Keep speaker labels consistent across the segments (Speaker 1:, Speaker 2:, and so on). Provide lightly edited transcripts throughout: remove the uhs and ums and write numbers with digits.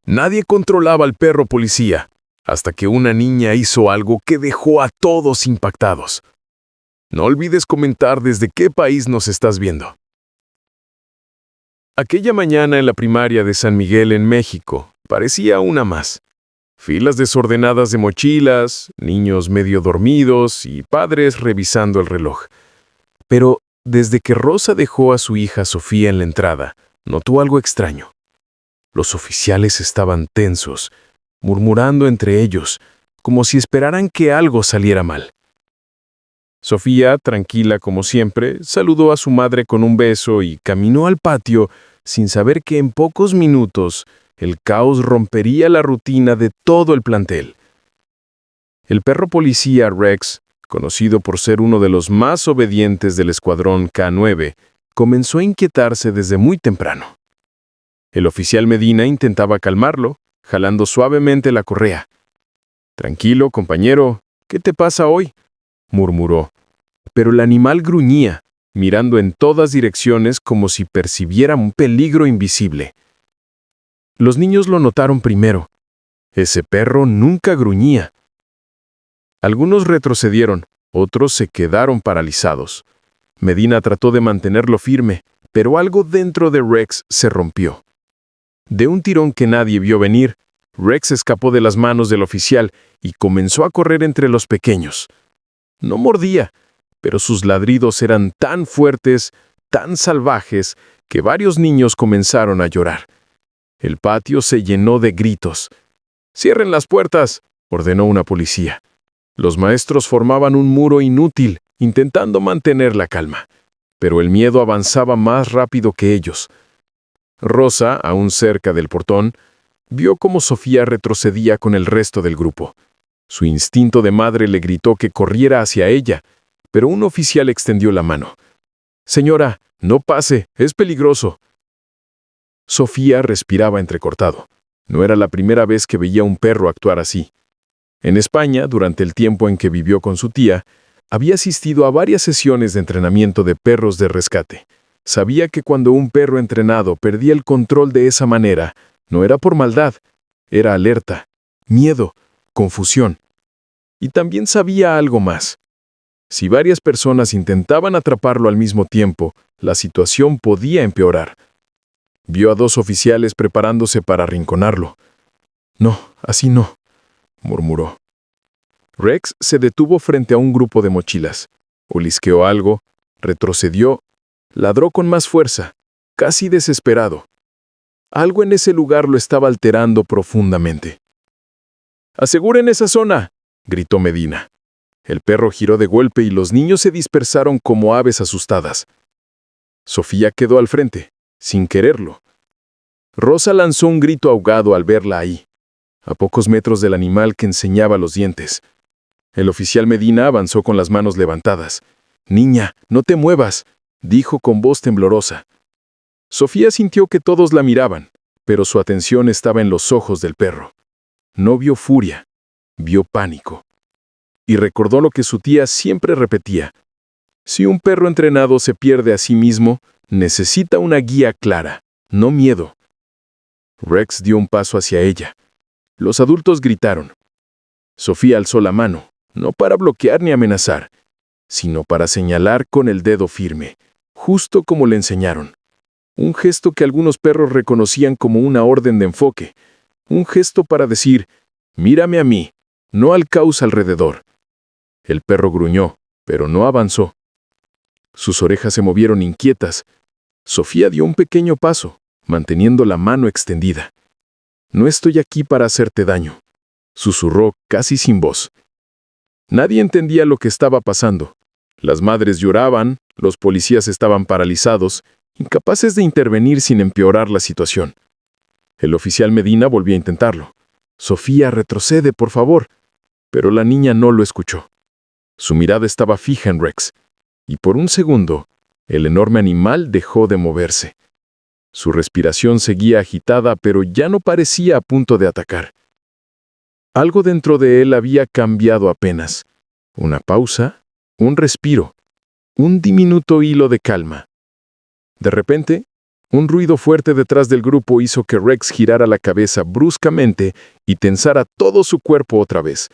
Speaker 1: Nadie controlaba al perro policía, hasta que una niña hizo algo que dejó a todos impactados. No olvides comentar desde qué país nos estás viendo. Aquella mañana en la primaria de San Miguel en México parecía una más. Filas desordenadas de mochilas, niños medio dormidos y padres revisando el reloj. Pero desde que Rosa dejó a su hija Sofía en la entrada, notó algo extraño. Los oficiales estaban tensos, murmurando entre ellos, como si esperaran que algo saliera mal. Sofía, tranquila como siempre, saludó a su madre con un beso y caminó al patio sin saber que en pocos minutos el caos rompería la rutina de todo el plantel. El perro policía Rex, conocido por ser uno de los más obedientes del escuadrón K9, comenzó a inquietarse desde muy temprano. El oficial Medina intentaba calmarlo, jalando suavemente la correa. «Tranquilo, compañero, ¿qué te pasa hoy?», murmuró. Pero el animal gruñía, mirando en todas direcciones como si percibiera un peligro invisible. Los niños lo notaron primero. Ese perro nunca gruñía. Algunos retrocedieron, otros se quedaron paralizados. Medina trató de mantenerlo firme, pero algo dentro de Rex se rompió. De un tirón que nadie vio venir, Rex escapó de las manos del oficial y comenzó a correr entre los pequeños. No mordía, pero sus ladridos eran tan fuertes, tan salvajes, que varios niños comenzaron a llorar. El patio se llenó de gritos. «¡Cierren las puertas!», ordenó una policía. Los maestros formaban un muro inútil, intentando mantener la calma, pero el miedo avanzaba más rápido que ellos. Rosa, aún cerca del portón, vio cómo Sofía retrocedía con el resto del grupo. Su instinto de madre le gritó que corriera hacia ella, pero un oficial extendió la mano. «Señora, no pase, es peligroso». Sofía respiraba entrecortado. No era la primera vez que veía un perro actuar así. En España, durante el tiempo en que vivió con su tía, había asistido a varias sesiones de entrenamiento de perros de rescate. Sabía que cuando un perro entrenado perdía el control de esa manera, no era por maldad, era alerta, miedo, confusión. Y también sabía algo más. Si varias personas intentaban atraparlo al mismo tiempo, la situación podía empeorar. Vio a 2 oficiales preparándose para arrinconarlo. «No, así no», murmuró. Rex se detuvo frente a un grupo de mochilas. Olisqueó algo, retrocedió, ladró con más fuerza, casi desesperado. Algo en ese lugar lo estaba alterando profundamente. «¡Aseguren esa zona!», gritó Medina. El perro giró de golpe y los niños se dispersaron como aves asustadas. Sofía quedó al frente, sin quererlo. Rosa lanzó un grito ahogado al verla ahí, a pocos metros del animal que enseñaba los dientes. El oficial Medina avanzó con las manos levantadas. «Niña, no te muevas», dijo con voz temblorosa. Sofía sintió que todos la miraban, pero su atención estaba en los ojos del perro. No vio furia, vio pánico. Y recordó lo que su tía siempre repetía. Si un perro entrenado se pierde a sí mismo, necesita una guía clara, no miedo. Rex dio un paso hacia ella. Los adultos gritaron. Sofía alzó la mano, no para bloquear ni amenazar, sino para señalar con el dedo firme, justo como le enseñaron. Un gesto que algunos perros reconocían como una orden de enfoque. Un gesto para decir, «Mírame a mí, no al caos alrededor». El perro gruñó, pero no avanzó. Sus orejas se movieron inquietas. Sofía dio un pequeño paso, manteniendo la mano extendida. «No estoy aquí para hacerte daño», susurró casi sin voz. Nadie entendía lo que estaba pasando. Las madres lloraban, los policías estaban paralizados, incapaces de intervenir sin empeorar la situación. El oficial Medina volvió a intentarlo. «Sofía, retrocede, por favor». Pero la niña no lo escuchó. Su mirada estaba fija en Rex, y por un segundo, el enorme animal dejó de moverse. Su respiración seguía agitada, pero ya no parecía a punto de atacar. Algo dentro de él había cambiado apenas. Una pausa, un respiro, un diminuto hilo de calma. De repente, Un ruido fuerte detrás del grupo hizo que Rex girara la cabeza bruscamente y tensara todo su cuerpo otra vez.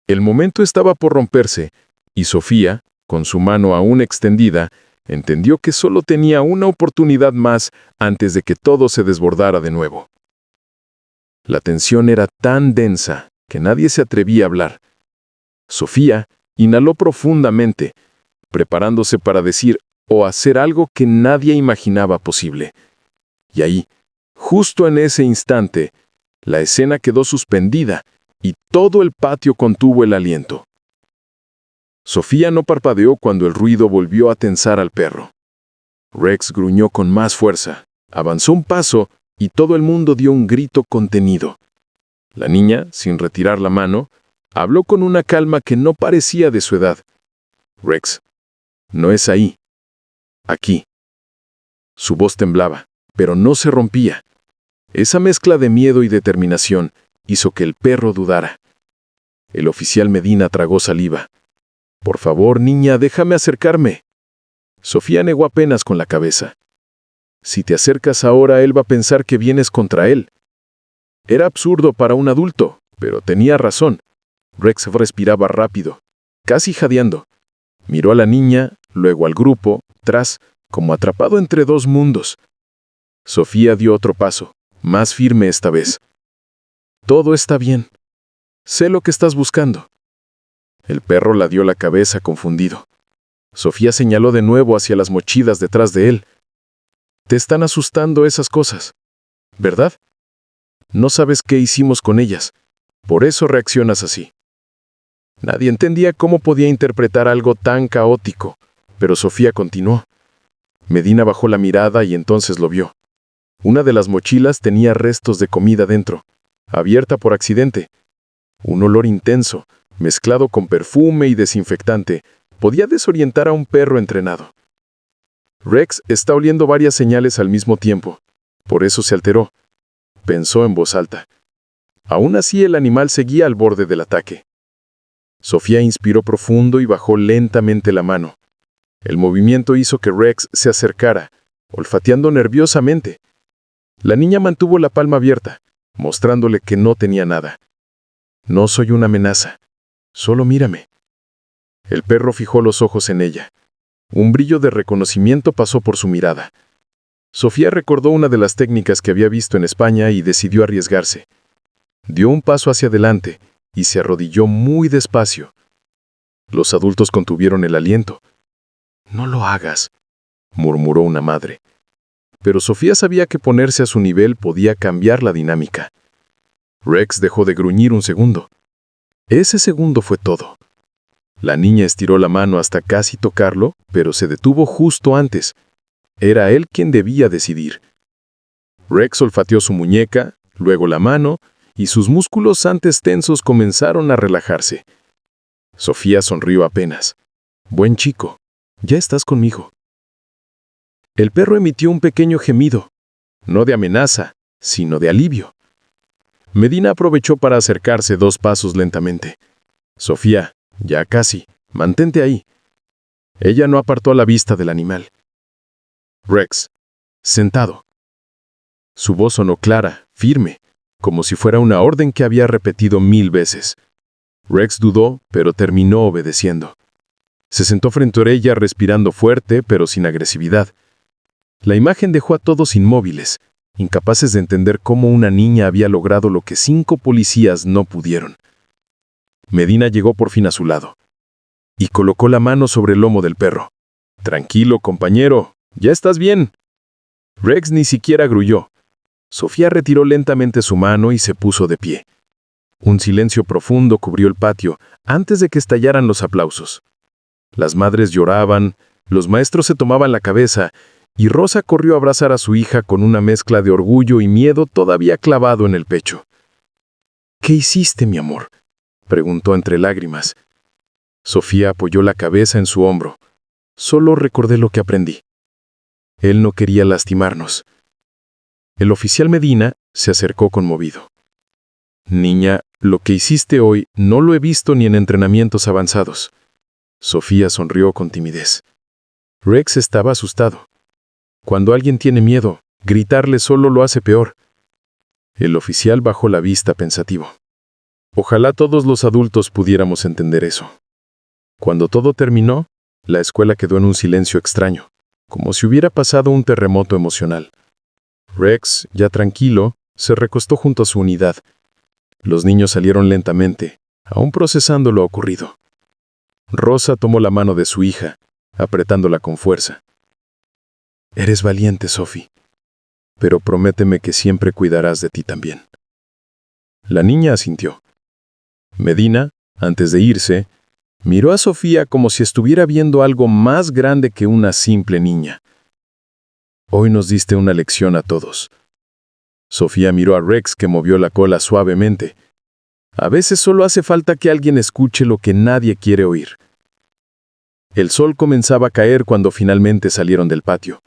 Speaker 1: El momento estaba por romperse, y Sofía, con su mano aún extendida, entendió que solo tenía una oportunidad más antes de que todo se desbordara de nuevo. La tensión era tan densa que nadie se atrevía a hablar. Sofía inhaló profundamente, preparándose para decir o hacer algo que nadie imaginaba posible. Y ahí, justo en ese instante, la escena quedó suspendida y todo el patio contuvo el aliento. Sofía no parpadeó cuando el ruido volvió a tensar al perro. Rex gruñó con más fuerza, avanzó un paso y todo el mundo dio un grito contenido. La niña, sin retirar la mano, habló con una calma que no parecía de su edad. «Rex, no es ahí. Aquí». Su voz temblaba, pero no se rompía. Esa mezcla de miedo y determinación hizo que el perro dudara. El oficial Medina tragó saliva. «Por favor, niña, déjame acercarme». Sofía negó apenas con la cabeza. «Si te acercas ahora, él va a pensar que vienes contra él». Era absurdo para un adulto, pero tenía razón. Rex respiraba rápido, casi jadeando. Miró a la niña, luego al grupo, tras, como atrapado entre dos mundos. Sofía dio otro paso, más firme esta vez. «Todo está bien. Sé lo que estás buscando». El perro la dio la cabeza confundido. Sofía señaló de nuevo hacia las mochilas detrás de él. «Te están asustando esas cosas, ¿verdad? No sabes qué hicimos con ellas. Por eso reaccionas así». Nadie entendía cómo podía interpretar algo tan caótico, pero Sofía continuó. Medina bajó la mirada y entonces lo vio. Una de las mochilas tenía restos de comida dentro, abierta por accidente. Un olor intenso, mezclado con perfume y desinfectante, podía desorientar a un perro entrenado. Rex está oliendo varias señales al mismo tiempo. Por eso se alteró. Pensó en voz alta. Aún así, el animal seguía al borde del ataque. Sofía inspiró profundo y bajó lentamente la mano. El movimiento hizo que Rex se acercara, olfateando nerviosamente. La niña mantuvo la palma abierta, mostrándole que no tenía nada. «No soy una amenaza. Solo mírame». El perro fijó los ojos en ella. Un brillo de reconocimiento pasó por su mirada. Sofía recordó una de las técnicas que había visto en España y decidió arriesgarse. Dio un paso hacia adelante y se arrodilló muy despacio. Los adultos contuvieron el aliento. «No lo hagas», murmuró una madre. Pero Sofía sabía que ponerse a su nivel podía cambiar la dinámica. Rex dejó de gruñir un segundo. Ese segundo fue todo. La niña estiró la mano hasta casi tocarlo, pero se detuvo justo antes. Era él quien debía decidir. Rex olfateó su muñeca, luego la mano, y sus músculos antes tensos comenzaron a relajarse. Sofía sonrió apenas. «Buen chico, ya estás conmigo». El perro emitió un pequeño gemido, no de amenaza, sino de alivio. Medina aprovechó para acercarse 2 pasos lentamente. «Sofía, ya casi, mantente ahí». Ella no apartó la vista del animal. «Rex, sentado». Su voz sonó clara, firme, como si fuera una orden que había repetido 1000 veces. Rex dudó, pero terminó obedeciendo. Se sentó frente a ella respirando fuerte, pero sin agresividad. La imagen dejó a todos inmóviles, incapaces de entender cómo una niña había logrado lo que 5 policías no pudieron. Medina llegó por fin a su lado y colocó la mano sobre el lomo del perro. «Tranquilo, compañero, ya estás bien». Rex ni siquiera gruñó. Sofía retiró lentamente su mano y se puso de pie. Un silencio profundo cubrió el patio antes de que estallaran los aplausos. Las madres lloraban, los maestros se tomaban la cabeza y Rosa corrió a abrazar a su hija con una mezcla de orgullo y miedo todavía clavado en el pecho. «¿Qué hiciste, mi amor?», preguntó entre lágrimas. Sofía apoyó la cabeza en su hombro. «Solo recordé lo que aprendí. Él no quería lastimarnos». El oficial Medina se acercó conmovido. «Niña, lo que hiciste hoy no lo he visto ni en entrenamientos avanzados». Sofía sonrió con timidez. Rex estaba asustado. Cuando alguien tiene miedo, gritarle solo lo hace peor. El oficial bajó la vista pensativo. Ojalá todos los adultos pudiéramos entender eso. Cuando todo terminó, la escuela quedó en un silencio extraño, como si hubiera pasado un terremoto emocional. Rex, ya tranquilo, se recostó junto a su unidad. Los niños salieron lentamente, aún procesando lo ocurrido. Rosa tomó la mano de su hija, apretándola con fuerza. Eres valiente, Sophie, pero prométeme que siempre cuidarás de ti también. La niña asintió. Medina, antes de irse, miró a Sofía como si estuviera viendo algo más grande que una simple niña. Hoy nos diste una lección a todos. Sofía miró a Rex, que movió la cola suavemente. A veces solo hace falta que alguien escuche lo que nadie quiere oír. El sol comenzaba a caer cuando finalmente salieron del patio.